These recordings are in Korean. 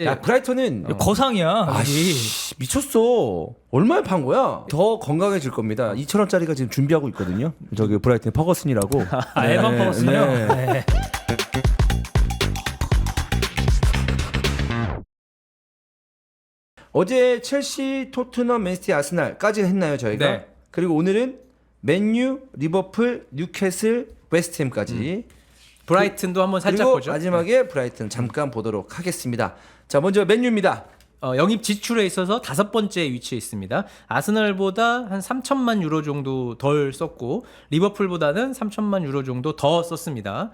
야 브라이턴은 거상이야. 아, 씨, 미쳤어. 얼마에 판 거야? 더 건강해질 겁니다. 2,000원짜리가 지금 준비하고 있거든요. 저기 브라이튼 퍼거슨이라고. 에반 퍼거슨이요? 네. 네. 어제 첼시, 토트넘, 맨시티, 아스날까지 했나요 저희가? 네. 그리고 오늘은 맨유, 리버풀, 뉴캐슬, 웨스트햄까지. 브라이튼도 한번 살짝 그리고 보죠. 마지막에 브라이튼 잠깐 보도록 하겠습니다. 자 먼저 맨유입니다. 영입 지출에 있어서 5번째 위치에 있습니다. 아스널보다 한 3천만 유로 정도 덜 썼고 리버풀보다는 3천만 유로 정도 더 썼습니다.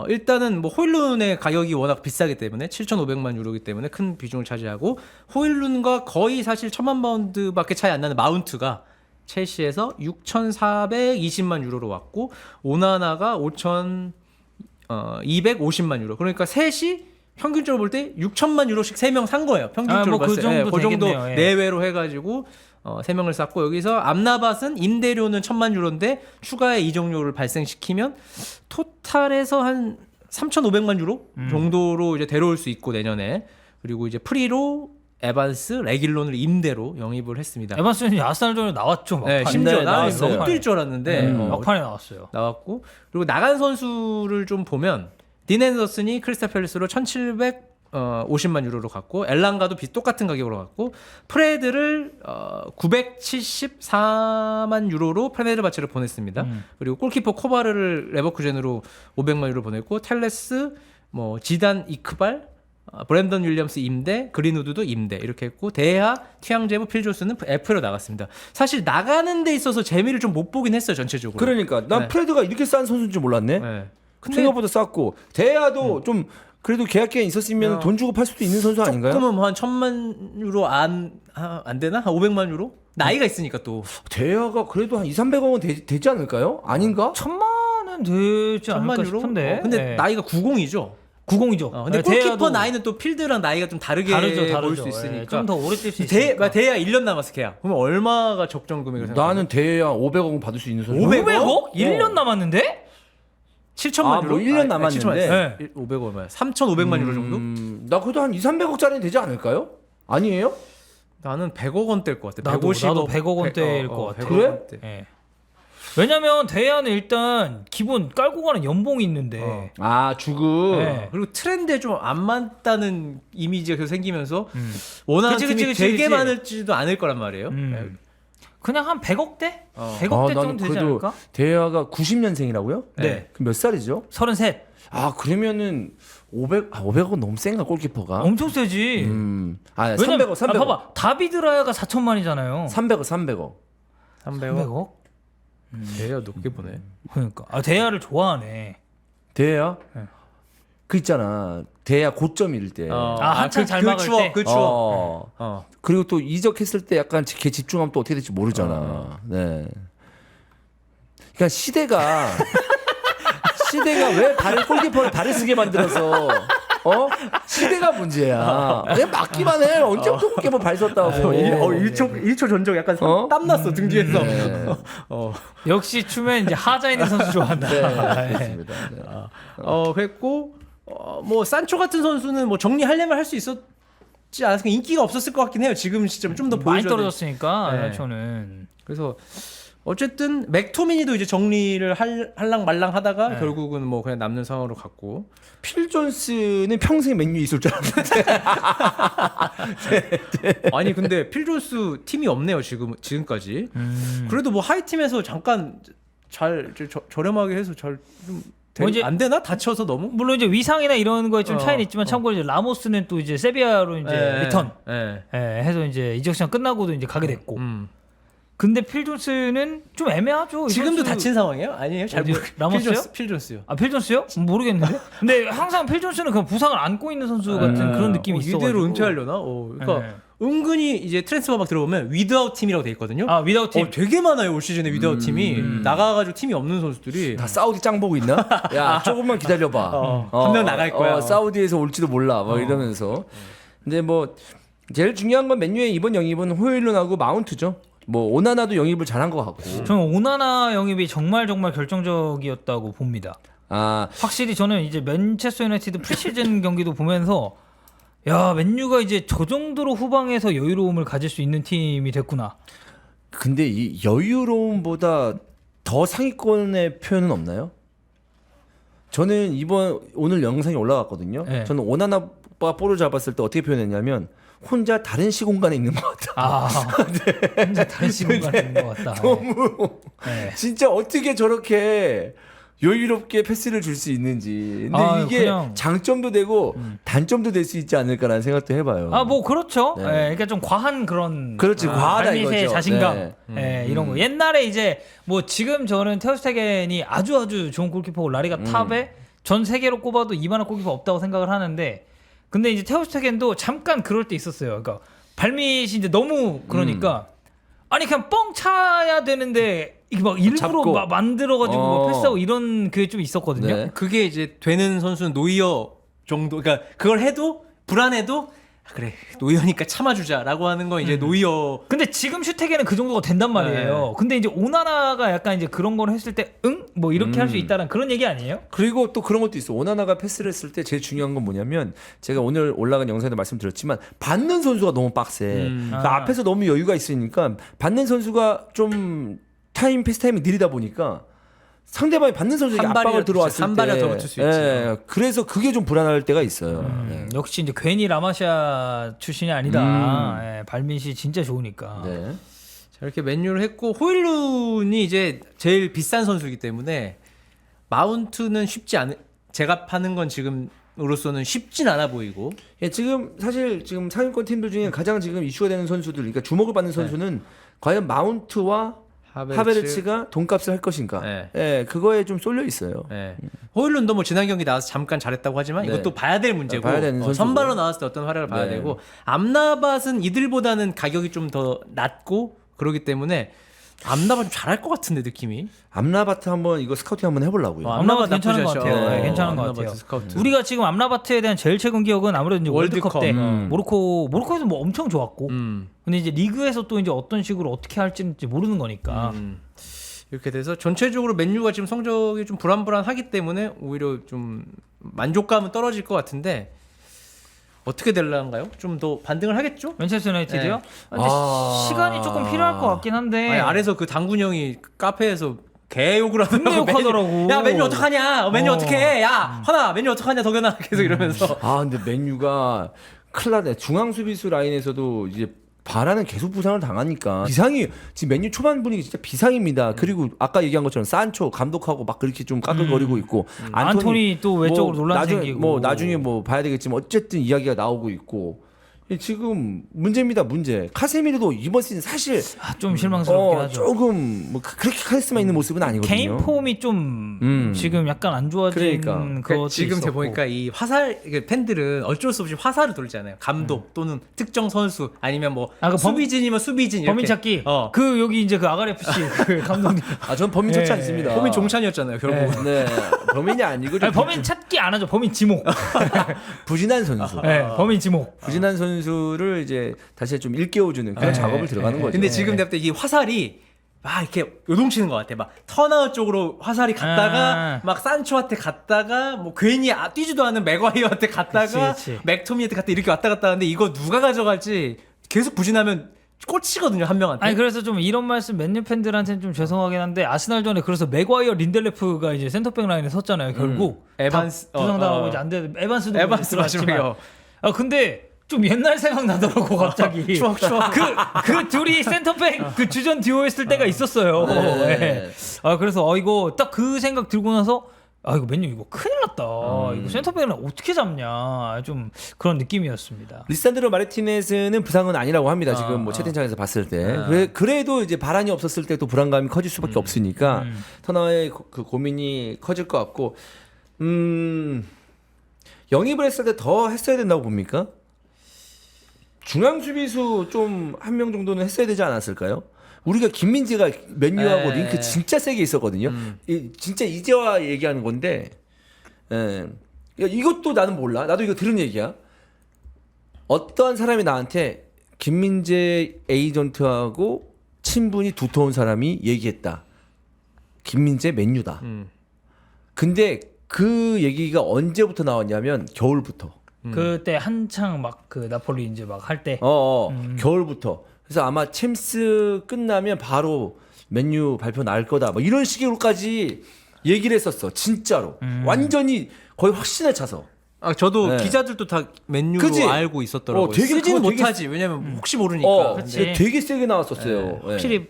일단은 뭐 호일룬의 가격이 워낙 비싸기 때문에 7,500만 유로이기 때문에 큰 비중을 차지하고 호일룬과 거의 사실 1,000만 파운드밖에 차이 안 나는 마운트가 첼시에서 6,420만 유로로 왔고 오나나가 5,250만 유로. 그러니까 셋이 평균적으로 볼 때 6천만 유로씩 3명 산 거예요. 평균적으로 뭐 봤을 때. 그 그 정도 되겠네요. 예. 내외로 해가지고 3명을 쌌고 여기서 암라밧은 임대료는 1,000만 유로인데 추가의 이적료를 발생시키면 토탈에서 한 3,500만 유로 정도로 이제 데려올 수 있고 내년에 그리고 이제 프리로 에반스, 레길론을 임대로 영입을 했습니다. 에반스는 아스날전에 나왔죠. 네, 막판에. 심지어 나는 나왔어요. 못 뛸 줄 알았는데 막판에 나왔어요. 나왔고 그리고 나간 선수를 좀 보면 딘 앤더슨이 크리스탈 팰리스로 1,750만 유로로 갔고 엘랑가도 똑같은 가격으로 갔고 프레드를 974만 유로로 페네르바체를 보냈습니다. 그리고 골키퍼 코바르를 레버쿠젠으로 500만 유로 보냈고 텔레스, 뭐 지단 이크발, 브랜던 윌리엄스 임대, 그린우드도 임대 이렇게 했고 데하, 튀앙제브, 필조스는 F로 나갔습니다. 사실 나가는 데 있어서 재미를 좀 못 보긴 했어요 전체적으로. 그러니까 난 네. 프레드가 이렇게 싼 선수인 줄 몰랐네. 네. 생각보다 쌌고 대야도 좀 그래도 계약 기간 있었으면 돈 주고 팔 수도 있는 선수 아닌가요? 조금은 뭐한 1,000만 유로 안 되나? 한 500만 유로? 나이가 있으니까 또 대야가 그래도 한 2,300억은 되지 않을까요? 아닌가? 1,000만은 되지 1,000만 않을까 유로? 싶은데. 근데 네. 나이가 90이죠. 90이죠. 근데 골키퍼 나이는 또 필드랑 나이가 좀 다르게 다르죠. 보일 수 있으니까. 좀 더 오래 뛸 수 있으니까. 대야 1년 남았어 계약. 그러면 얼마가 적정 금액을 생각하세요? 나는 대야 500억은 받을 수 있는 선수. 500억? 1년 남았는데? 7천만 유로? 뭐 1년 남았는데. 네. 500억 3,500만 유로 정도? 나 그래도 한 2,300억짜리는 되지 않을까요? 아니에요? 나는 100억 원대일 것 같아. 나도 150억. 100억 원대일 것 같아. 100억 그래? 원대. 예. 왜냐면 대야는 일단 기본 깔고 가는 연봉이 있는데. 아 주급. 네. 그리고 트렌드에 좀 안 맞다는 이미지가 계속 생기면서 원하는 그치, 팀이 그치, 되게 그치. 많을지도 않을 거란 말이에요. 네. 그냥 한 100억대? 아, 100억대 나는 정도 되지 그래도 않을까? 대야가 90년생이라고요? 네. 그럼 몇 살이죠? 33. 아 그러면은 500억은 너무 센가 골키퍼가? 엄청 세지. 아 왜냐면 300억 300억. 봐봐. 다비드 라야가 4천만이잖아요. 300억 300억. 300억? 대야 높게 보네. 그러니까. 아, 대야를 좋아하네. 대야? 네. 그 있잖아. 대야 고점일 때. 한참 잘 막을 추억, 때? 그 추억. 그리고 또 이적했을 때 약간 걔 집중하면 또 어떻게 될지 모르잖아. 네. 그러니까 시대가 왜 골키퍼를 발을 쓰게 만들어서 시대가 문제야. 그냥 막기만 해. 언제부터 골키퍼 발 썼다고. 1초 전적 약간 땀났어 등 뒤에서. 네. 역시 추면 이제 하자 있는 선수 좋아한다. 네, 네. 그렇습니다. 네. 그랬고 뭐 산초 같은 선수는 뭐 정리하려면 할 수 있었지 않았을까 인기가 없었을 것 같긴 해요. 지금 시점 좀 더 많이 보여줘야 돼. 떨어졌으니까 네. 저는. 그래서 어쨌든 맥토미니도 이제 정리를 할랑 말랑 하다가 결국은 뭐 그냥 남는 상황으로 갔고 필 존스는 평생 맨유 있을 줄 알았는데. 아니 근데 필 존스 팀이 없네요 지금까지. 그래도 뭐 하이 팀에서 잠깐 잘 저렴하게 해서 잘 좀 뭐 이제- 안 되나 다쳐서 너무 물론 이제 위상이나 이런 거에 좀 차이는 있지만 참고로 이제 라모스는 또 이제 세비야로 이제 리턴 해서 이제 이적 시장 끝나고도 이제 가게 됐고. 근데 필 존스는 좀 애매하죠. 이 지금도 선수. 다친 상황이에요? 아니에요? 잘 어디, 모르. 라모스요? 필 존스요. 아, 필 존스요? 모르겠는데. 근데 항상 필 존스는 그냥 부상을 안고 있는 선수 같은 그런 느낌이 있어. 이대로 은퇴하려나? 그러니까 네. 은근히 이제 트랜스퍼 막 들어보면 위드아웃 팀이라고 돼 있거든요. 아, 위다우 팀. 되게 많아요 올 시즌에 위드아웃 팀이 나가가지고 팀이 없는 선수들이. 다 사우디 짱 보고 있나? 야 조금만 기다려봐. 한명 나갈 거야. 사우디에서 올지도 몰라. 뭐 이러면서. 근데 뭐 제일 중요한 건 맨유의 이번 영입은 호일룬하고 마운트죠. 뭐 오나나도 영입을 잘한 것 같고. 저는 오나나 영입이 정말 결정적이었다고 봅니다. 아 확실히 저는 이제 맨체스터 유나이티드 프리시즌 경기도 보면서 야, 맨유가 이제 저 정도로 후방에서 여유로움을 가질 수 있는 팀이 됐구나. 근데 이 여유로움보다 더 상위권의 표현은 없나요? 저는 오늘 영상이 올라갔거든요. 네. 저는 오나나가 볼을 잡았을 때 어떻게 표현했냐면 혼자 다른 시공간에 있는 것 같다. 아, 혼자 다른 시공간에 있는 것 같다. 너무 네. 진짜 어떻게 저렇게 여유롭게 패스를 줄 수 있는지. 근데 아, 이게 그냥- 장점도 되고 단점도 될 수 있지 않을까라는 생각도 해봐요. 아, 뭐 그렇죠. 네. 예, 그러니까 좀 과한 그런 그렇지, 과하다 발밑의 이거죠. 자신감, 네. 예, 이런 거. 옛날에 이제 뭐 지금 저는 테어스테겐이 아주 좋은 골키퍼고 라리가 탑에 전 세계로 꼽아도 이만한 골키퍼 없다고 생각을 하는데, 근데 이제 테어스테겐도 잠깐 그럴 때 있었어요. 그러니까 발밑이 이제 너무 그러니까 아니 그냥 뻥 차야 되는데 이게 막 일부러 잡고. 만들어가지고 막 패스하고 이런 그게 좀 있었거든요. 네. 그게 이제 되는 선수는 노이어 정도. 그러니까 그걸 해도 불안해도 아, 그래 노이어니까 참아주자라고 하는 건 이제 노이어. 근데 지금 슈택에는 그 정도가 된단 말이에요. 네. 근데 이제 오나나가 약간 이제 그런 걸 했을 때 뭐 이렇게 할 수 있다는 그런 얘기 아니에요? 그리고 또 그런 것도 있어. 오나나가 패스를 했을 때 제일 중요한 건 뭐냐면 제가 오늘 올라간 영상에도 말씀드렸지만 받는 선수가 너무 빡세. 그러니까 아. 앞에서 너무 여유가 있으니까 받는 선수가 좀 패스 타임이 느리다 보니까 상대방이 받는 선수에게 한 발이라도 압박을 들어왔을 진짜 한 때 발이라도 더 붙을 수 있지. 그래서 그게 좀 불안할 때가 있어요. 네. 역시 이제 괜히 라마시아 출신이 아니다. 예, 발밑이 진짜 좋으니까. 네. 자, 이렇게 맨유를 했고 호일룬이 이제 제일 비싼 선수이기 때문에 마운트는 제가 파는 건 지금으로서는 쉽진 않아 보이고. 예, 지금 사실 지금 상위권 팀들 중에 가장 지금 이슈가 되는 선수들, 그러니까 주목을 받는 선수는 과연 마운트와 하베르츠가 돈값을 할 것인가? 네. 예, 그거에 좀 쏠려 있어요. 네. 호일룬도 뭐 지난 경기 나와서 잠깐 잘했다고 하지만 네. 이것도 봐야 될 문제고 봐야 되는 선수고. 선발로 나왔을 때 어떤 활약을 봐야 네. 되고 암라밧은 이들보다는 가격이 좀 더 낮고 그러기 때문에 암라밧 좀 잘할 것 같은데 느낌이. 암라바트 한번 이거 스카우팅 한번 해보려고요. 암라바트 나쁘지 괜찮은 것 않죠. 같아요. 네, 어, 괜찮은 것 암라바트 같아요. 스카우트. 우리가 지금 암라바트에 대한 제일 최근 기억은 아무래도 이제 월드컵 때 모로코에서 뭐 엄청 좋았고, 근데 이제 리그에서 또 이제 어떤 식으로 어떻게 할지는 모르는 거니까. 이렇게 돼서 전체적으로 맨유가 지금 성적이 좀 불안불안하기 때문에 오히려 좀 만족감은 떨어질 것 같은데 어떻게 될란가요? 좀 더 반등을 하겠죠? 맨체스터 유나이티드요? 네. 근데 시간이 조금 필요할 것 같긴 한데. 아니, 아래서 그 당군 형이 카페에서 개 욕을 존나 하더라고. 욕하더라고. 야 맨유 어떡하냐? 맨유 어떡해? 야 허나 맨유 어떡하냐 덕현아 계속 이러면서. 아, 근데 맨유가 큰일 나네. 중앙 수비수 라인에서도 이제 바라는 계속 부상을 당하니까 비상이 지금 맨유 초반 분위기 진짜 비상입니다. 그리고 아까 얘기한 것처럼 산초 감독하고 막 그렇게 좀 까끌거리고 있고 안토니 또 외적으로 논란 생기고. 나중에 뭐 봐야 되겠지만 어쨌든 이야기가 나오고 있고 지금 문제입니다. 문제. 카세미르도 이번 시즌 사실 좀 실망스럽긴 하죠. 조금 뭐 그렇게 카리스마 있는 모습은 아니거든요. 개인 폼이 좀 지금 약간 안 좋아진 그러니까. 것도 지금 있었고. 제가 보니까 이 화살 팬들은 어쩔 수 없이 화살을 돌잖아요. 감독 또는 특정 선수 아니면 뭐 아, 그 수비진이면 수비진 이렇게. 범인 찾기. 어. 그 여기 이제 그 아가리 FC 그 감독님. 아, 전 범인 찾지 예, 않습니다. 범인 종찬이었잖아요 결국. 네, 범인이 아니고 좀 아니, 범인 찾기 안 하죠. 범인 지목. 부진한 선수. 네, 범인 지목. 부진한 선수를 이제 다시 좀 일깨워주는 그런 작업을 들어가는 거죠. 근데 지금 내가 볼때 이 화살이 막 이렇게 요동치는 것 같아. 막 턴아웃 쪽으로 화살이 갔다가 막 산초한테 갔다가 뭐 괜히 뛰지도 않은 맥과이어한테 갔다가 그치. 맥토미한테 갔다 이렇게 왔다 갔다 하는데 이거 누가 가져갈지 계속 부진하면 꽂히거든요 한 명한테. 아니 그래서 좀 이런 말씀 맨유 팬들한테는 좀 죄송하긴 한데 아스날전에 그래서 맥과이어 린델레프가 이제 센터백 라인에 섰잖아요. 결국 에반스 부상당하고 이제 안 돼. 에반스도 에반스 마지막에. 아 근데 좀 옛날 생각 나더라고 갑자기. 추억. 그 둘이 센터백 그 주전 듀오 했을 때가 있었어요. 네. 네. 아 그래서 이거 딱 그 생각 들고 나서 이거 맨유 이거 큰일 났다. 이거 센터백을 어떻게 잡냐 좀 그런 느낌이었습니다. 리산드로 마르티네스는 부상은 아니라고 합니다. 지금 뭐 채팅창에서 봤을 때. 그래도 이제 바란이 없었을 때 또 불안감이 커질 수밖에 없으니까 터너의 그 고민이 커질 것 같고 영입을 했을 때 더 했어야 된다고 봅니까? 중앙 수비수 좀 한 명 정도는 했어야 되지 않았을까요? 우리가 김민재가 맨유하고 링크 진짜 세게 있었거든요. 진짜 이제와 얘기하는 건데, 이것도 나는 몰라. 나도 이거 들은 얘기야. 어떠한 사람이 나한테 김민재 에이전트하고 친분이 두터운 사람이 얘기했다. 김민재 맨유다. 근데 그 얘기가 언제부터 나왔냐면 겨울부터. 그때 한창 막 그 나폴리 이제 막 할 때. 겨울부터. 그래서 아마 챔스 끝나면 바로 맨유 발표 날 거다. 뭐 이런 식으로까지 얘기를 했었어. 진짜로. 완전히 거의 확신에 차서. 아 저도 네. 기자들도 다 맨유로 그치? 알고 있었더라고요. 되게 쓰지는 그거 되게 못하지. 왜냐면 혹시 모르니까. 그치. 근데 되게 세게 나왔었어요. 네. 확실히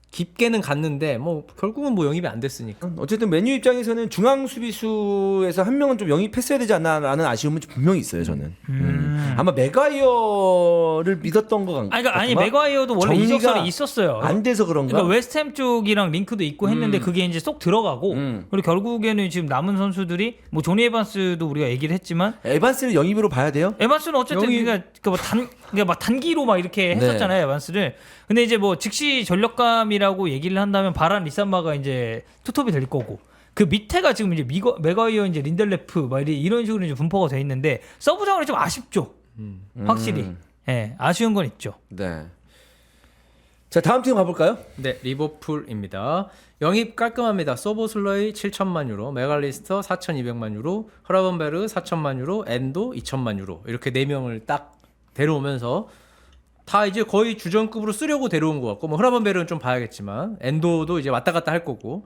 깊게는 갔는데 뭐 결국은 뭐 영입이 안 됐으니까. 어쨌든 맨유 입장에서는 중앙 수비수에서 한 명은 좀 영입했어야 되지 않나라는 아쉬움은 좀 분명히 있어요. 저는. 아마 맥과이어를 믿었던 것 같아요. 아니 맥과이어도 원래 이적설이 있었어요. 안 돼서 그런가? 그러니까 웨스트햄 쪽이랑 링크도 있고 했는데 그게 이제 쏙 들어가고 그리고 결국에는 지금 남은 선수들이 뭐 조니 에반스도 우리가 얘기를 했지만 에반스를 영입으로 봐야 돼요? 에반스는 어쨌든 그러니까 막 단기로 막 이렇게 했었잖아요. 에반스를. 근데 이제 뭐 즉시 전력감이라고 얘기를 한다면 바란 리산마가 이제 투톱이 될 거고 그 밑에가 지금 이제 맥과이어 이제 린델레프 막 이런 식으로 이제 분포가 돼 있는데 서브 자원이 좀 아쉽죠. 확실히. 예, 아쉬운 건 있죠. 네. 자, 다음 팀 가볼까요? 네, 리버풀입니다. 영입 깔끔합니다. 소보슬러이 7천만 유로, 메갈리스터 4,200만 유로, 허라번베르 4천만 유로, 엔도 2천만 유로 이렇게 4명을 딱 데려오면서 다 이제 거의 주전급으로 쓰려고 데려온 것 같고 뭐 허라번베르는 좀 봐야겠지만 엔도도 이제 왔다 갔다 할 거고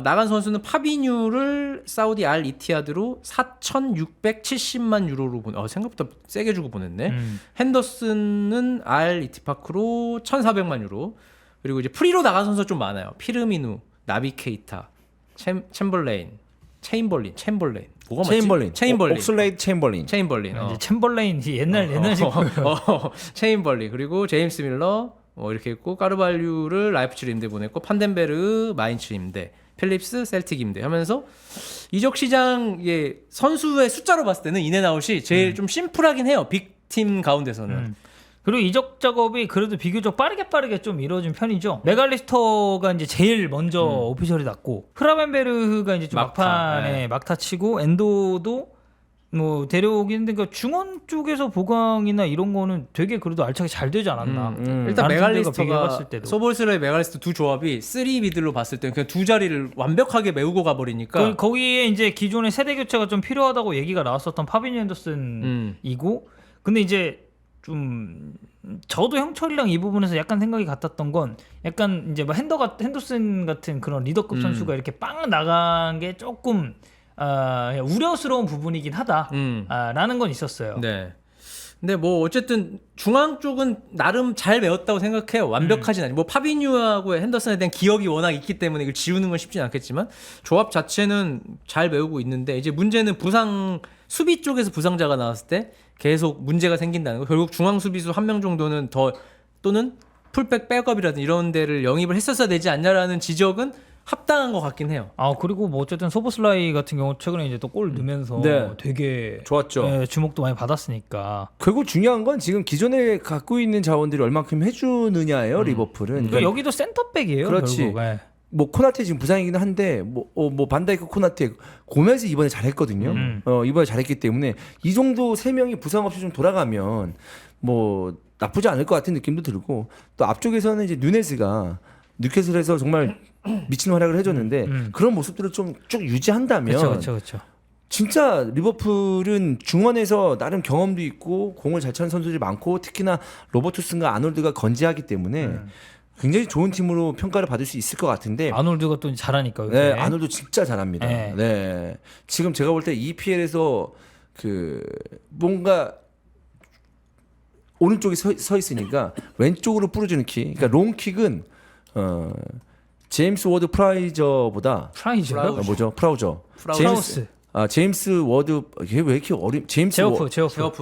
나간 선수는 파비뉴를 사우디 알 이티하드로 4,670만 유로로 생각보다 세게 주고 보냈네. 핸더슨은 알 이티파크로 1,400만 유로. 그리고 이제 프리로 나간 선수가 좀 많아요. 피르미누, 나비 케이타, 체인벌레인. 뭐가 맞지? 체인벌린. 옥슬레이드 체인벌린. 체인벌린. 이제 챔벌레인 옛날식 체인벌린. 그리고 제임스 밀러 이렇게 있고 까르발류를 라이프치히 임대 보냈고 판덴베르 마인츠 임대. 필립스 셀틱 임대 하면서 이적 시장 선수의 숫자로 봤을 때는 인앤아웃이 제일 좀 심플하긴 해요. 빅팀 가운데서는. 그리고 이적 작업이 그래도 비교적 빠르게 좀 이루어진 편이죠. 메갈리스터가 이제 제일 먼저 오피셜이 났고 흐라벤베르가 이제 좀 막판에 막타 치고 엔도도 뭐 데려오긴 했는데 그 중원 쪽에서 보강이나 이런 거는 되게 그래도 알차게 잘 되지 않았나. 일단 메갈리스터가 비교해봤을 때도. 소볼스러의 메갈리스터 두 조합이 3미들로 봤을 때 그냥 두 자리를 완벽하게 메우고 가버리니까 거기에 이제 기존의 세대 교체가 좀 필요하다고 얘기가 나왔었던 파비뉴 핸더슨이고 근데 이제 좀 저도 형철이랑 이 부분에서 약간 생각이 같았던 건 약간 이제 뭐 핸더슨 같은 그런 리더급 선수가 이렇게 빵 나간 게 조금 우려스러운 부분이긴 하다라는 건 있었어요. 네. 근데 뭐 어쨌든 중앙 쪽은 나름 잘 메웠다고 생각해요. 완벽하진 않아요. 뭐 파비뉴하고 핸더슨에 대한 기억이 워낙 있기 때문에 이걸 지우는 건 쉽진 않겠지만 조합 자체는 잘 메우고 있는데 이제 문제는 수비 쪽에서 부상자가 나왔을 때 계속 문제가 생긴다는 거. 결국 중앙 수비수 한 명 정도는 더 또는 풀백 백업이라든 이런 데를 영입을 했었어야 되지 않냐라는 지적은 합당한 것 같긴 해요. 그리고 뭐 어쨌든 소보슬라이 같은 경우 최근에 이제 또 골 넣으면서 되게 좋았죠. 주목도 많이 받았으니까. 결국 중요한 건 지금 기존에 갖고 있는 자원들이 얼만큼 해주느냐예요. 리버풀은. 그러니까 여기도 센터백이에요. 그렇지. 결국. 뭐 코나테 지금 부상이긴 한데 뭐 반다이크 코나테 고메즈 이번에 잘했거든요. 이번에 잘했기 때문에 이 정도 세 명이 부상 없이 좀 돌아가면 뭐 나쁘지 않을 것 같은 느낌도 들고 또 앞쪽에서는 이제 누네스가 뉴캐슬에서 정말 미친 활약을 해줬는데 그런 모습들을 좀 쭉 유지한다면 그렇죠. 진짜 리버풀은 중원에서 나름 경험도 있고 공을 잘 차는 선수들이 많고 특히나 로버투슨과 아놀드가 건재하기 때문에 굉장히 좋은 팀으로 평가를 받을 수 있을 것 같은데 아놀드가 또 잘하니까. 네, 아놀드 진짜 잘합니다. 네. 네. 지금 제가 볼 때 EPL에서 뭔가 오른쪽에 서 있으니까 왼쪽으로 뿌려주는 킥. 그러니까 롱킥은 제임스 워드 프라우저보다 프라우저. 프라우저. 프라우스. 제임스 워드 왜 이렇게 제오프.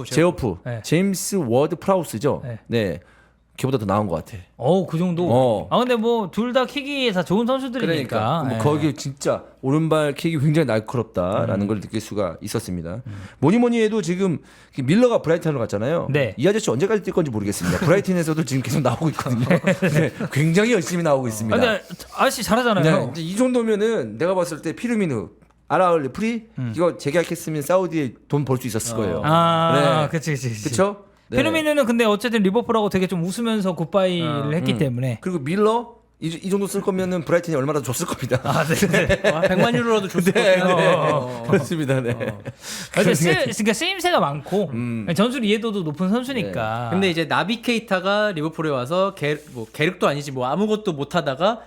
제오프. 네. 제임스 워드 프라우스죠. 네. 네. 걔보다 더 나은 것 같아. 그 정도. 근데 뭐 둘 다 킥이 다 좋은 선수들이니까. 뭐 거기 진짜 오른발 킥이 굉장히 날카롭다라는 걸 느낄 수가 있었습니다. 뭐니 해도 지금 밀러가 브라이튼으로 갔잖아요. 네. 이 아저씨 언제까지 뛸 건지 모르겠습니다. 브라이튼에서도 지금 계속 나오고 있거든요. 네, 굉장히 열심히 나오고 있습니다. 근데 아저씨 잘하잖아요. 네, 이제 이 정도면은 내가 봤을 때 피르미누 아라울리 프리 이거 재계약했으면 사우디에 돈 벌 수 있었을 거예요. 네. 그치. 그렇죠? 네. 피르미누는 근데 어쨌든 리버풀하고 되게 좀 웃으면서 굿바이를 했기 때문에. 그리고 밀러 이 정도 쓸 거면은 브라이튼이 얼마나 줬을 겁니다. 아, 네. 100만 유로라도 줬을 것 같긴 해. 그렇습니다. 네. 그러니까 쓰임새가 많고 전술 이해도도 높은 선수니까. 근데 이제 나비 케이타가 리버풀에 와서 계륵도 아니지 뭐 아무것도 못 하다가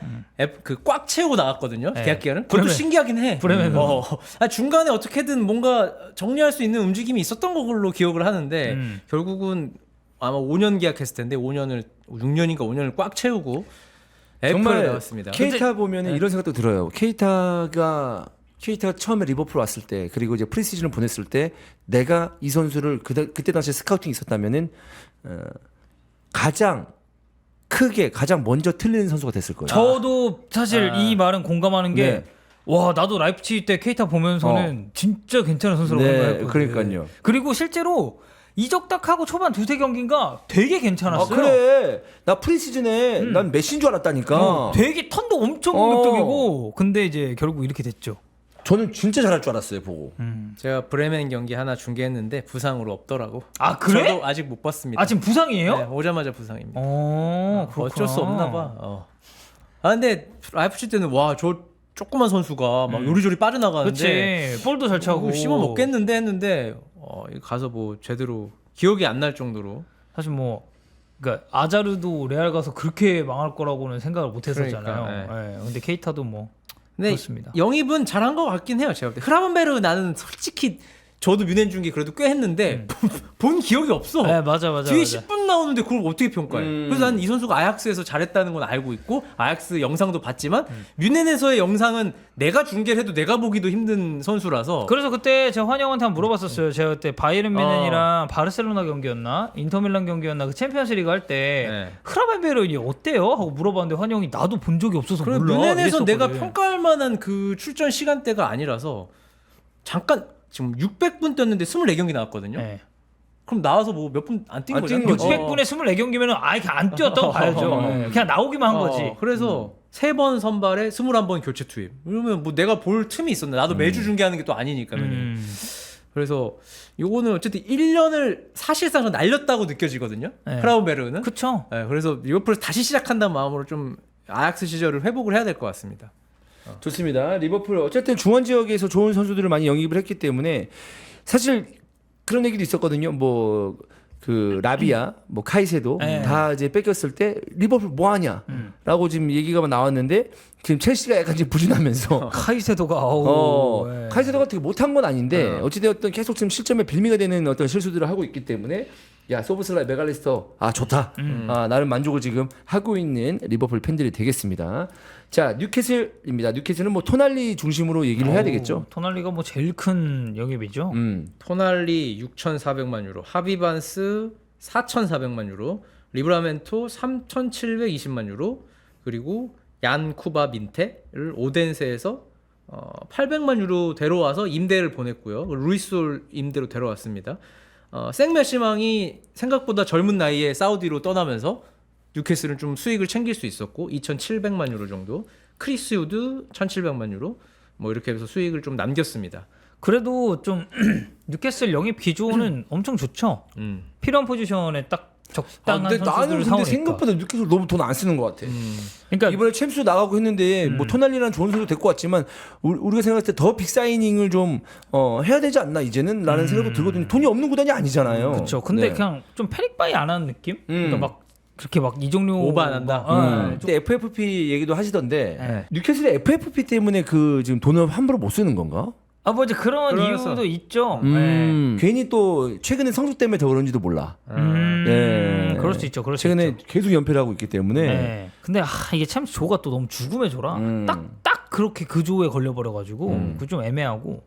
그 꽉 채우고 나갔거든요. 네. 계약 기간을. 그것도 브레멘. 신기하긴 해. 브레멘으로. 중간에 어떻게든 뭔가 정리할 수 있는 움직임이 있었던 걸로 기억을 하는데 결국은 아마 5년 계약했을 텐데 6년인가 5년을 꽉 채우고 정말 FA를 나왔습니다. 케이타 보면은 이런 생각도 들어요. 케이타가 처음에 리버풀 왔을 때 그리고 이제 프리시즌을 보냈을 때 내가 이 선수를 그때 당시에 스카우팅이 있었다면은 가장 크게 가장 먼저 틀리는 선수가 됐을 거예요. 저도 사실 이 말은 공감하는 게 네. 와, 나도 라이프치히 때 케이타 보면서는 진짜 괜찮은 선수라고 네, 생각했거든요. 그러니까요. 그리고 실제로 이적딱하고 초반 두세 경기인가 되게 괜찮았어요. 그래. 나 프리시즌에 난 메시인 줄 알았다니까. 되게 턴도 엄청 공격적이고 근데 이제 결국 이렇게 됐죠. 저는 진짜 잘할 줄 알았어요, 보고. 제가 브레멘 경기 하나 중계했는데 부상으로 없더라고. 아, 그래? 저도 아직 못 봤습니다. 아, 지금 부상이에요? 네, 오자마자 부상입니다. 그렇구나. 어쩔 수 없나 봐. 근데 라이프치 때는 와 저 조그만 선수가 막 요리조리 빠져나가는데 그렇지. 볼도 잘 차고. 씹어 먹겠는데 했는데 가서 뭐 제대로 기억이 안 날 정도로. 사실 뭐 그러니까 아자르도 레알 가서 그렇게 망할 거라고는 생각을 못 했었잖아요. 그러니까, 근데 케이타도 뭐 근데 그렇습니다. 영입은 잘한 것 같긴 해요. 제가 볼 때. 흐라반베르 나는 솔직히 저도 뮌헨 중계 그래도 꽤 했는데 본 기억이 없어. 네, 맞아. 뒤에 10분 나오는데 그걸 어떻게 평가해? 그래서 난 이 선수가 아약스에서 잘했다는 건 알고 있고 아약스 영상도 봤지만 뮌헨에서의 영상은 내가 중계를 해도 내가 보기도 힘든 선수라서 그래서 그때 제가 환영한테 한번 물어봤었어요. 제가 그때 바이에른 뮌헨이랑 바르셀로나 경기였나 인터밀란 경기였나 그 챔피언스리그 할 때 네. 흐라반베르이 어때요? 하고 물어봤는데 환영이 나도 본 적이 없어서 그래, 몰라. 뮌헨에서 내가 이랬었거든. 평가할 만한 그 출전 시간대가 아니라서 잠깐 지금 600분 뛰었는데 24경기 나왔거든요. 네. 그럼 나와서 뭐 몇 분 안 뛴 안 거잖아. 뛴 거지. 600분에 24경기면 아예 그냥 안 뛰었다고 봐야죠. 그냥 나오기만 한 거지. 그래서 3번 선발에 21번 교체 투입. 그러면 뭐 내가 볼 틈이 있었나? 나도 매주 중계하는 게 또 아니니까. 그래서 요거는 어쨌든 1년을 사실상 날렸다고 느껴지거든요. 네. 크라우베르는. 그쵸. 네, 그래서 리버풀에서 다시 시작한다는 마음으로 좀 아약스 시절을 회복을 해야 될 것 같습니다. 좋습니다. 리버풀 어쨌든 중원 지역에서 좋은 선수들을 많이 영입을 했기 때문에 사실 그런 얘기도 있었거든요. 뭐 그 라비아, 뭐 카이세도 네. 다 이제 뺏겼을 때 리버풀 뭐 하냐라고 지금 얘기가 나왔는데 지금 첼시가 약간 지금 부진하면서 카이세도가 네. 카이세도가 되게 못한 건 아닌데 어찌되었든 계속 지금 실점에 빌미가 되는 어떤 실수들을 하고 있기 때문에 야 소보슬라이 메갈리스터 좋다. 나름 만족을 지금 하고 있는 리버풀 팬들이 되겠습니다. 자 뉴캐슬입니다. 뉴캐슬은 뭐 토날리 중심으로 얘기를 해야 되겠죠. 토날리가 뭐 제일 큰 영입이죠. 토날리 6,400만 유로, 하비반스 4,400만 유로, 리브라멘토 3,720만 유로, 그리고 얀 쿠바 민테를 오덴세에서 800만 유로 데려와서 임대를 보냈고요. 루이솔 임대로 데려왔습니다. 생메시망이 생각보다 젊은 나이에 사우디로 떠나면서 뉴캐슬은 좀 수익을 챙길 수 있었고 2,700만 유로 정도, 크리스 우드 1,700만 유로 뭐 이렇게 해서 수익을 좀 남겼습니다. 그래도 좀 뉴캐슬 영입 기조는 엄청 좋죠. 필요한 포지션에 딱 적당한 근데 나는 선수들을 근데 사오니까. 생각보다 뉴캐슬 너무 돈 안 쓰는 것 같아. 그러니까 이번에 챔스 나가고 했는데 뭐 토날리라는 좋은 선수 데리고 왔지만 우리가 생각했을 때 더 빅사이닝을 좀 해야 되지 않나 이제는 라는 생각도 들거든요. 돈이 없는 구단이 아니잖아요. 그렇죠. 근데 네. 그냥 좀 패닉바이 안 하는 느낌? 그러니까 막 그렇게 막 이종료 오버 안 한다? 근데 FFP 얘기도 하시던데 네. 뉴캐슬이 FFP 때문에 그 지금 돈을 함부로 못 쓰는 건가? 뭐 이제 그런 그래서. 이유도 있죠. 네. 괜히 또 최근에 성적 때문에 더 그런지도 몰라. 네. 그럴 수 있죠. 그럴 수 최근에 있죠. 계속 연패를 하고 있기 때문에 네. 근데 이게 참 조가 또 너무 죽음의 조라 딱 그렇게 그 조에 걸려버려가지고 그 좀 애매하고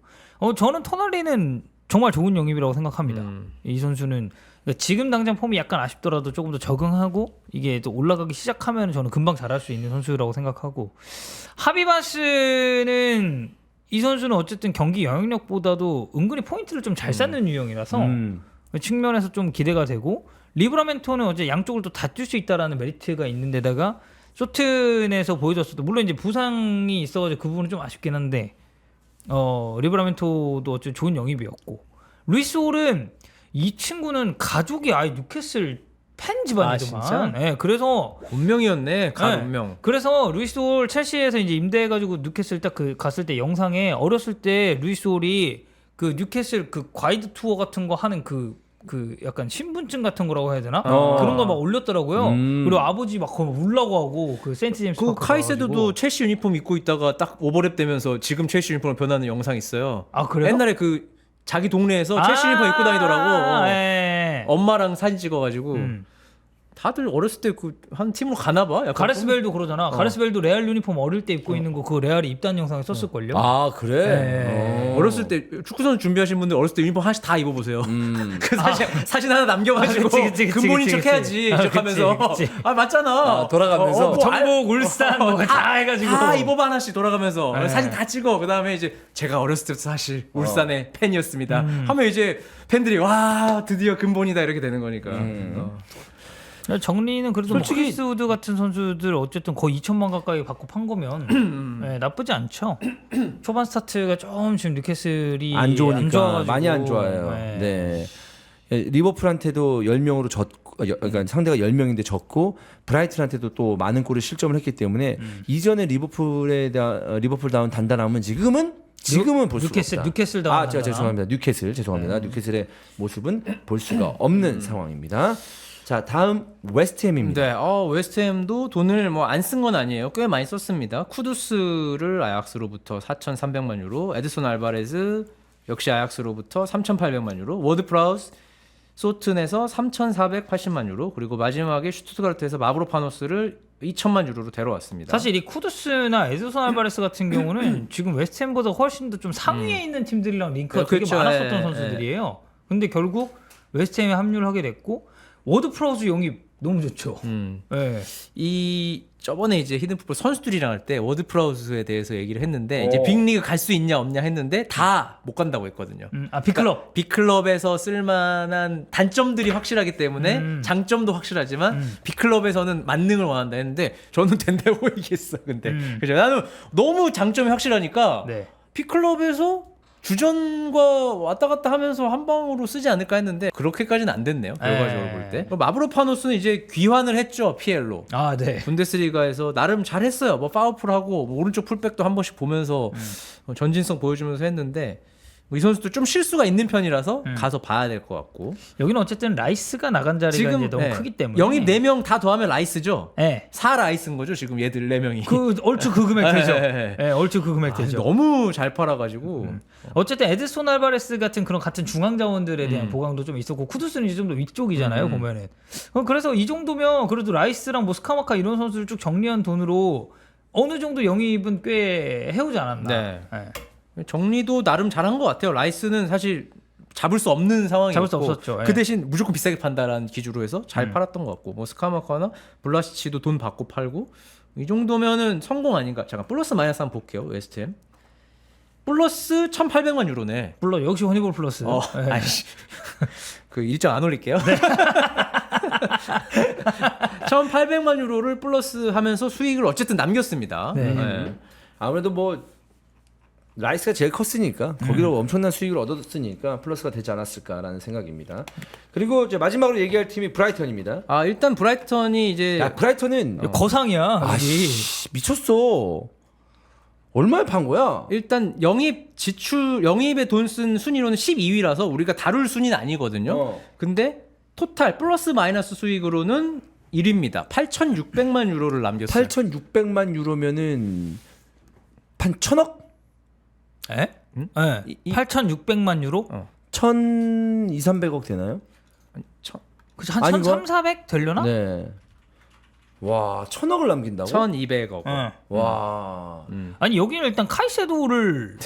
저는 토날리는 정말 좋은 영입이라고 생각합니다. 이 선수는 그러니까 지금 당장 폼이 약간 아쉽더라도 조금 더 적응하고 이게 또 올라가기 시작하면 저는 금방 잘할 수 있는 선수라고 생각하고 하비바스는 이 선수는 어쨌든 경기 영향력보다도 은근히 포인트를 좀 잘 쌓는 유형이라서 그 측면에서 좀 기대가 되고 리브라멘토는 어제 양쪽을 또 다 뛸 수 있다라는 메리트가 있는 데다가 쇼튼에서 보여줬어도 물론 이제 부상이 있어가지고 그 부분은 좀 아쉽긴 한데 리브라멘토도 어쨌든 좋은 영입이었고 루이스 홀은 이 친구는 가족이 아예 뉴캐슬 팬 집안이더만. 진짜? 예, 그래서 운명이었네. 간 네. 운명. 그래서 루이스 홀 첼시에서 이제 임대해가지고 뉴캐슬 딱 그 갔을 때 영상에 어렸을 때 루이스 홀이 그 뉴캐슬 그 과이드 투어 같은 거 하는 그 약간 신분증 같은 거라고 해야 되나? 그런 거 막 올렸더라고요. 그리고 아버지 막 거기 울라고 하고 그 세인트 제임스 그 파크 카이세도도 가가지고. 첼시 유니폼 입고 있다가 딱 오버랩 되면서 지금 첼시 유니폼으로 변하는 영상 있어요. 아 그래요? 옛날에 그 자기 동네에서 첼시 유니폼 입고 다니더라고. 예. 엄마랑 사진 찍어가지고 음. 다들 어렸을 때 그 한 팀으로 가나 봐. 약간 가레스벨도 그러잖아. 가레스벨도 레알 유니폼 어릴 때 입고 있는 거 그거 레알이 입단 영상에 썼을걸요? 아 그래? 네. 어렸을 때 축구 선수 준비하신 분들 어렸을 때 유니폼 하나씩 다 입어보세요. 그 사진 하나 남겨가지고 아, 그치, 근본인 그치, 척 해야지 그치. 척하면서 그치. 아 맞잖아. 아, 돌아가면서. 뭐 전북, 울산 뭐 다 해가지고. 다 입어봐 하나씩 돌아가면서 네. 사진 다 찍어. 그 다음에 이제 제가 어렸을 때부터 사실 울산의 팬이었습니다. 하면 이제 팬들이 와 드디어 근본이다 이렇게 되는 거니까. 정리는 그래도 솔직히- 뭐 크리스 우드 같은 선수들 어쨌든 거의 2천만 가까이 받고 판 거면 네, 나쁘지 않죠. 초반 스타트가 좀 지금 뉴캐슬이 안 좋으니까 좋아가지고. 많이 안 좋아요. 네. 네. 예, 리버풀한테도 10명으로 졌고 그러니까 상대가 10명인데 졌고 브라이튼한테도 또 많은 골을 실점을 했기 때문에 이전에 리버풀다운 단단함은 지금은 볼 수가 뉴캐슬, 없다. 뉴캐슬다운 아, 제가 단단함. 죄송합니다. 뉴캐슬 죄송합니다. 뉴캐슬의 모습은 볼 수가 없는 상황입니다. 자, 다음 웨스트햄입니다. 네, 웨스트햄도 돈을 뭐 안 쓴 건 아니에요. 꽤 많이 썼습니다. 쿠두스를 아약스로부터 4,300만 유로, 에드손 알바레즈 역시 아약스로부터 3,800만 유로, 워드 프라우스 소튼에서 3,480만 유로, 그리고 마지막에 슈투트가르트에서 마브로파노스를 2천만 유로로 데려왔습니다. 사실 이 쿠두스나 에드손 알바레스 같은 경우는 지금 웨스트햄보다 훨씬 더 좀 상위에 있는 팀들이랑 링크가 되게 그렇죠. 많았었던 예, 선수들이에요. 근데 결국 웨스트햄에 합류를 하게 됐고 워드 프라우스 영입 너무 좋죠. 예. 이 저번에 이제 히든풋볼 선수들이랑 할 때 워드 프라우스에 대해서 얘기를 했는데 이제 빅리그 갈 수 있냐 없냐 했는데 다 못 간다고 했거든요. 빅클럽. 빅클럽에서 쓸만한 단점들이 확실하기 때문에 장점도 확실하지만 빅클럽에서는 만능을 원한다 했는데 저는 된다고 얘기했어. 근데 그죠? 나는 너무 장점이 확실하니까 네. 빅클럽에서 주전과 왔다 갔다 하면서 한 방으로 쓰지 않을까 했는데 그렇게까지는 안 됐네요. 결과적으로 볼 때. 마브로파노스는 이제 귀환을 했죠. 피엘로. 아, 네. 분데스리가에서 나름 잘했어요. 뭐 파워풀하고 뭐 오른쪽 풀백도 한 번씩 보면서 전진성 보여주면서 했는데 이 선수도 좀 실수가 있는 편이라서 가서 봐야 될 것 같고. 여기는 어쨌든 라이스가 나간 자리가 이제 너무 크기 때문에 영입 4명 다 더하면 라이스죠. 네. 4라이스인 거죠. 지금 얘들 4명이. 얼추 그 금액 되죠. 네. 네, 얼추 그 금액 되죠. 너무 잘 팔아가지고. 어쨌든 에드손 알바레스 같은 그런 같은 중앙 자원들에 대한 보강도 좀 있었고 쿠두스는 이제 좀 더 위쪽이잖아요 보면은. 그래서 이 정도면 그래도 라이스랑 뭐 스카마카 이런 선수를 쭉 정리한 돈으로 어느 정도 영입은 꽤 해오지 않았나. 네. 네. 정리도 나름 잘한 것 같아요. 라이스는 사실 잡을 수 없는 상황이었고 잡을 수 없었죠. 그 예. 대신 무조건 비싸게 판다라는 기준으로 해서 잘 팔았던 것 같고 뭐 스카마카나 블라시치도 돈 받고 팔고 이 정도면은 성공 아닌가. 잠깐 플러스 마이너스 한번 볼게요. 웨스트햄 플러스 1,800만 유로네. 물론 역시 허니볼 플러스. 네. 아이씨. 그 일정 안 올릴게요. 1,800만 유로를 플러스 하면서 수익을 어쨌든 남겼습니다. 네. 아무래도 뭐 라이스가 제일 컸으니까 거기로 엄청난 수익을 얻었으니까 플러스가 되지 않았을까라는 생각입니다. 그리고 이제 마지막으로 얘기할 팀이 브라이턴입니다. 아 일단 브라이턴이 이제 야, 브라이턴은 거상이야. 아씨 미쳤어. 얼마에 판 거야? 일단 영입에 돈 쓴 순위로는 12위라서 우리가 다룰 순위는 아니거든요. 근데 토탈 플러스 마이너스 수익으로는 1위입니다. 8,600만 유로를 남겼어요. 8,600만 유로면은 판 1,000억? 에? 네. 8,600만 유로? 1,200~300억 되나요? 그치, 한 아닌가? 1,300 되려나? 네. 와, 1,000억을 남긴다고? 1,200억. 와. 아니 여기는 일단 카이세도를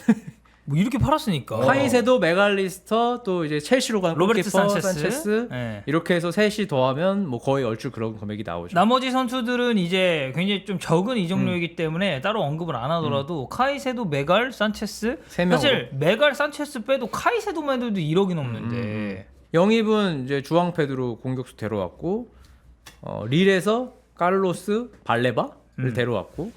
뭐 이렇게 팔았으니까. 카이세도, 메갈리스터 또 이제 첼시로 간 로베르트 골키퍼, 산체스. 네. 이렇게 해서 셋이 더하면 뭐 거의 얼추 그런 금액이 나오죠. 나머지 선수들은 이제 굉장히 좀 적은 이적료이기 때문에 따로 언급을 안 하더라도 카이세도, 메갈, 산체스 세 명으로. 사실 메갈, 산체스 빼도 카이세도만 해도 1억이 넘는데 영입은 이제 주앙 페드로 공격수 데려왔고 릴에서 칼로스 발레바를 데려왔고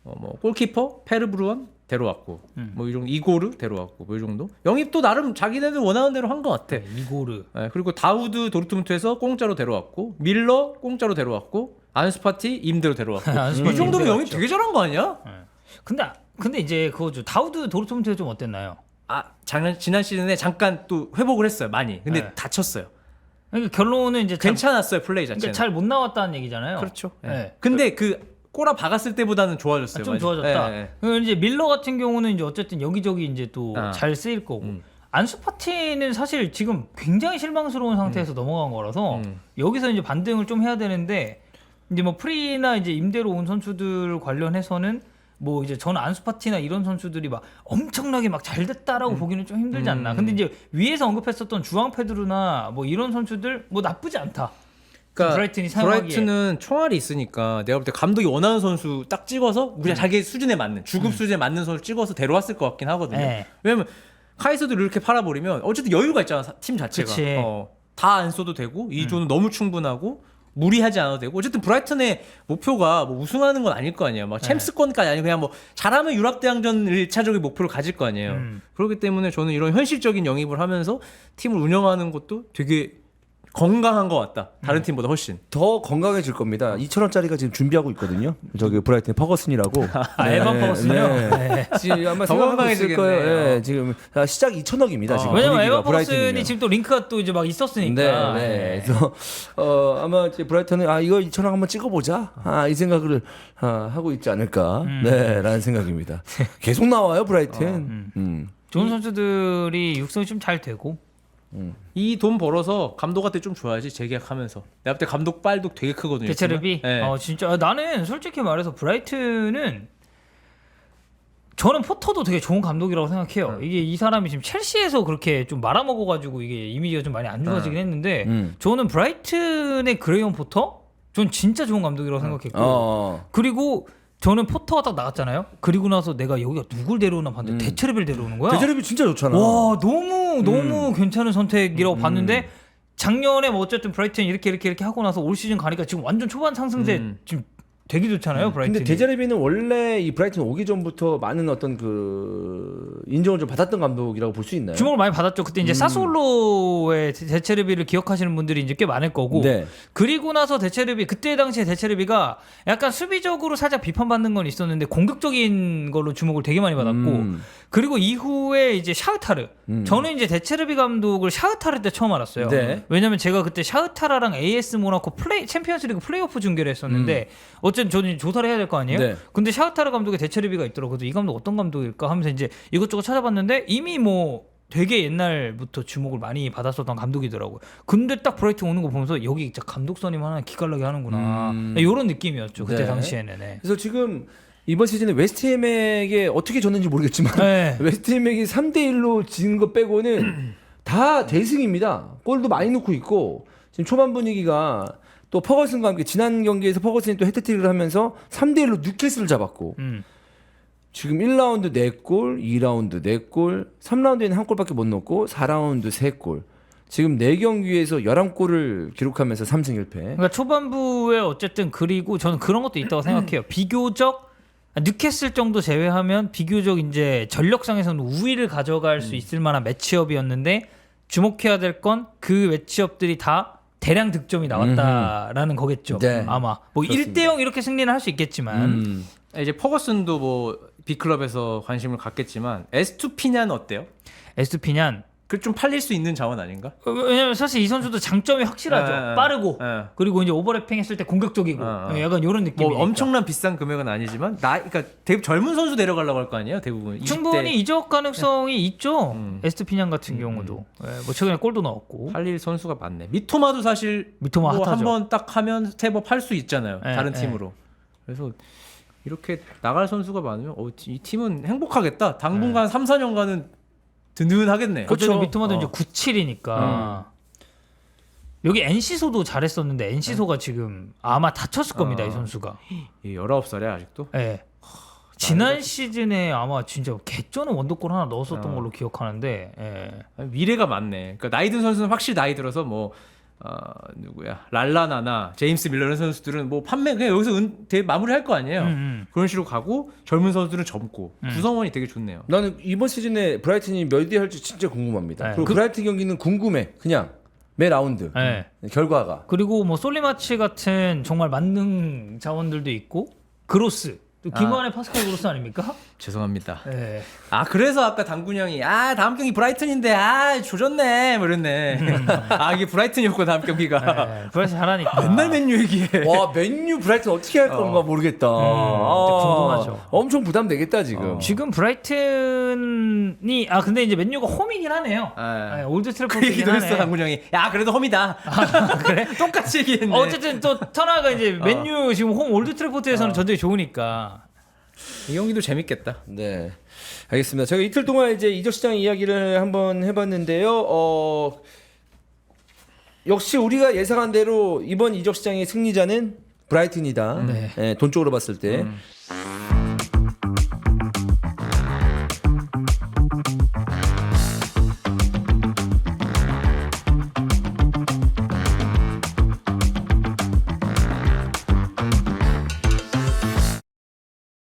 뭐 골키퍼 페르브루언 데려왔고 뭐 이 정도 이고르 데려왔고 뭐 이 정도 영입도 나름 자기네들 원하는 대로 한 것 같아. 이고르. 네, 그리고 다우드 도르트문트에서 공짜로 데려왔고 밀러 공짜로 데려왔고 안스파티 임대로 데려왔고 안스파티 이 정도면 임대로 영입 되게 잘한 거 아니야? 근데 이제 그거죠. 다우드 도르트문트 좀 어땠나요? 아 지난 시즌에 잠깐 또 회복을 했어요 많이. 근데 네. 다쳤어요. 그러니까 결론은 이제 괜찮았어요 플레이 자체는. 그러니까 잘 못 나왔다는 얘기잖아요. 그렇죠. 네. 네. 근데 그 꼬라 박았을 때보다는 좋아졌어요. 좀 많이. 좋아졌다. 네, 네. 그리고 이제 밀러 같은 경우는 이제 어쨌든 여기저기 이제 또 잘 쓰일 거고. 안수파티는 사실 지금 굉장히 실망스러운 상태에서 넘어간 거라서 여기서 이제 반등을 좀 해야 되는데 이제 뭐 프리나 이제 임대로 온 선수들 관련해서는 뭐 이제 저는 안수파티나 이런 선수들이 막 엄청나게 막 잘 됐다라고 보기는 좀 힘들지 않나. 근데 이제 위에서 언급했었던 주앙 페드루나 뭐 이런 선수들 뭐 나쁘지 않다. 그러니까 브라이튼이 사용하기에. 브라이튼은 총알이 있으니까 내가 볼 때 감독이 원하는 선수 딱 찍어서 그냥 자기 수준에 맞는 주급 수준에 맞는 선수 찍어서 데려왔을 것 같긴 하거든요. 네. 왜냐면 카이서도 이렇게 팔아버리면 어쨌든 여유가 있잖아 팀 자체가. 그치. 다 안 써도 되고 이 조는 너무 충분하고 무리하지 않아도 되고 어쨌든 브라이튼의 목표가 뭐 우승하는 건 아닐 거 아니에요. 막 챔스권까지 아니고 그냥 뭐 잘하면 유럽 대항전 1차적인 목표를 가질 거 아니에요. 그렇기 때문에 저는 이런 현실적인 영입을 하면서 팀을 운영하는 것도 되게 건강한 것 같다. 다른 팀보다 훨씬. 더 건강해질 겁니다. 2,000원짜리가 지금 준비하고 있거든요. 저기 브라이튼 퍼거슨이라고. 에반 퍼거슨이요? 네. 지금 아마 더 생각하고 있을 건강해지겠네. 거예요. 네, 지금 시작 2,000억입니다. 지금 왜냐면 분위기가 에반 퍼거슨이 브라이튼이면. 지금 또 링크가 또 이제 막 있었으니까. 네, 네. 그래서 아마 이제 브라이튼은 이거 2,000원 한번 찍어보자. 이 생각을 하고 있지 않을까. 네라는 생각입니다. 계속 나와요 브라이튼. 좋은 선수들이 육성이 좀 잘 되고. 이 돈 벌어서 감독한테 좀 줘야지 재계약하면서. 내가 볼 때 감독 빨도 되게 크거든요. 대체르비. 네. 진짜 나는 솔직히 말해서 브라이튼은 저는 포터도 되게 좋은 감독이라고 생각해요. 이게 이 사람이 지금 첼시에서 그렇게 좀 말아먹어가지고 이게 이미지가 좀 많이 안 좋아지긴 했는데 저는 브라이튼의 그레이엄 포터 전 진짜 좋은 감독이라고 생각했고 그리고 저는 포터가 딱 나갔잖아요. 그리고 나서 내가 여기가 누굴 데려오나 봤는데 대체르비를 데려오는 거야. 대제르비 진짜 좋잖아. 와 너무 괜찮은 선택이라고 봤는데 작년에 뭐 어쨌든 브라이튼 이렇게 하고 나서 올 시즌 가니까 지금 완전 초반 상승세 지금 되게 좋잖아요. 브라이튼이. 근데 데제르비는 원래 이 브라이튼 오기 전부터 많은 어떤 그 인정을 좀 받았던 감독이라고 볼 수 있나요? 주목을 많이 받았죠. 그때 이제 사솔로의 데체르비를 기억하시는 분들이 이제 꽤 많을 거고. 네. 그리고 나서 데체르비 그때 당시에 데체르비가 약간 수비적으로 살짝 비판받는 건 있었는데 공격적인 걸로 주목을 되게 많이 받았고. 그리고 이후에 이제 샤흐타르. 저는 이제 데체르비 감독을 샤흐타르 때 처음 알았어요. 네. 왜냐면 제가 그때 샤흐타라랑 AS 모나코 챔피언스리그 플레이오프 중계를 했었는데 어쨌든 저는 조사를 해야 될 거 아니에요? 네. 근데 샤흐타르 감독의 데체르비가 있더라고요. 그래서 이 감독 어떤 감독일까 하면서 이제 이것저것 찾아봤는데 이미 뭐 되게 옛날부터 주목을 많이 받았었던 감독이더라고요. 근데 딱 브라이튼 오는 거 보면서 여기 진짜 감독 선임 하나 기깔나게 하는구나. 이런 느낌이었죠. 그때 네. 당시에는. 네. 그래서 지금 이번 시즌에 웨스트햄에게 어떻게 졌는지 모르겠지만 네. 웨스트햄에게 3대1로 진 거 빼고는 다 대승입니다. 골도 많이 넣고 있고 지금 초반 분위기가 또 퍼거슨과 함께 지난 경기에서 퍼거슨이 또 헤트트릭을 하면서 3대1로 뉴캐슬을 잡았고 지금 1라운드 4골, 2라운드 4골, 3라운드에는 한 골밖에 못 넣고 4라운드 3골. 지금 4경기에서 11골을 기록하면서 3승 1패. 그러니까 초반부에 어쨌든 그리고 저는 그런 것도 있다고 생각해요. 비교적 뉴캐슬 정도 제외하면 비교적 이제 전력상에서는 우위를 가져갈 수 있을 만한 매치업이었는데 주목해야 될 건 그 매치업들이 다 대량 득점이 나왔다라는 거겠죠. 네. 아마 뭐 그렇습니다. 1대0 이렇게 승리는 할 수 있겠지만 이제 퍼거슨도 뭐 B클럽에서 관심을 갖겠지만 에스투피냐는 어때요? 에스투피냔 그 좀 팔릴 수 있는 자원 아닌가? 왜냐면 사실 이 선수도 장점이 확실하죠. 빠르고 그리고 이제 오버래핑 했을 때 공격적이고 약간 이런 느낌이. 뭐 엄청난 비싼 금액은 아니지만 그러니까 되게 젊은 선수 데려가려고 할 거 아니에요, 대부분. 충분히 20대. 이적 가능성이 있죠. 에스투피냔 같은 경우도 뭐 최근에 골도 넣었고. 팔릴 선수가 많네. 미토마도 사실 미토마 뭐 핫하죠. 한번 딱 하면 스텝업 할 수 있잖아요, 네, 다른 네. 팀으로. 그래서 이렇게 나갈 선수가 많으면 이 팀은 행복하겠다. 당분간 3, 4년간은 든든하겠네. 어쨌든 미토마도 이제 97이니까 여기 NC소도 잘했었는데 NC소가 지금 아마 다쳤을 겁니다. 이 선수가. 19살이야 아직도. 네. 지난 시즌에 아마 진짜 개쩌는 원더골 하나 넣었었던 걸로 기억하는데. 예. 미래가 많네. 그러니까 나이 든 선수는 확실히 나이 들어서 뭐 누구야 랄라나나 제임스 밀러라는 선수들은 뭐 판매 그냥 여기서 되게 마무리할 거 아니에요. 그런 식으로 가고 젊은 선수들은 젊고 구성원이 되게 좋네요. 나는 이번 시즌에 브라이튼이 몇 위 할지 진짜 궁금합니다. 네. 그리고 브라이튼 경기는 궁금해. 그냥 매 라운드 네. 결과가. 그리고 뭐 솔리마치 같은 정말 만능 자원들도 있고 그로스 또 김환의 파스칼 그로스 아닙니까? 죄송합니다. 네. 아 그래서 아까 당군 형이 다음 경기 브라이튼인데 조졌네 뭐 이랬네. 이게 브라이튼이었고 다음 경기가 네. 브라이튼 잘하니까. 맨날 맨유 얘기해. 와 맨유 브라이튼 어떻게 할 건가 모르겠다. 궁금하죠. 엄청 부담되겠다 지금. 지금 브라이튼이 근데 이제 맨유가 홈이긴 하네요. 네, 올드 그 트래포드긴 얘기도 했어 하네. 당군 형이. 그래도 홈이다. 그래? 똑같이 얘기했네. 어쨌든 또 터나가 이제 맨유 지금 홈 올드 트래포드에서는 전적이 좋으니까. 이 경기도 재밌겠다. 네, 알겠습니다. 저희가 이틀 동안 이제 이적 시장 이야기를 한번 해봤는데요. 역시 우리가 예상한 대로 이번 이적 시장의 승리자는 브라이튼이다. 네. 돈 쪽으로 봤을 때.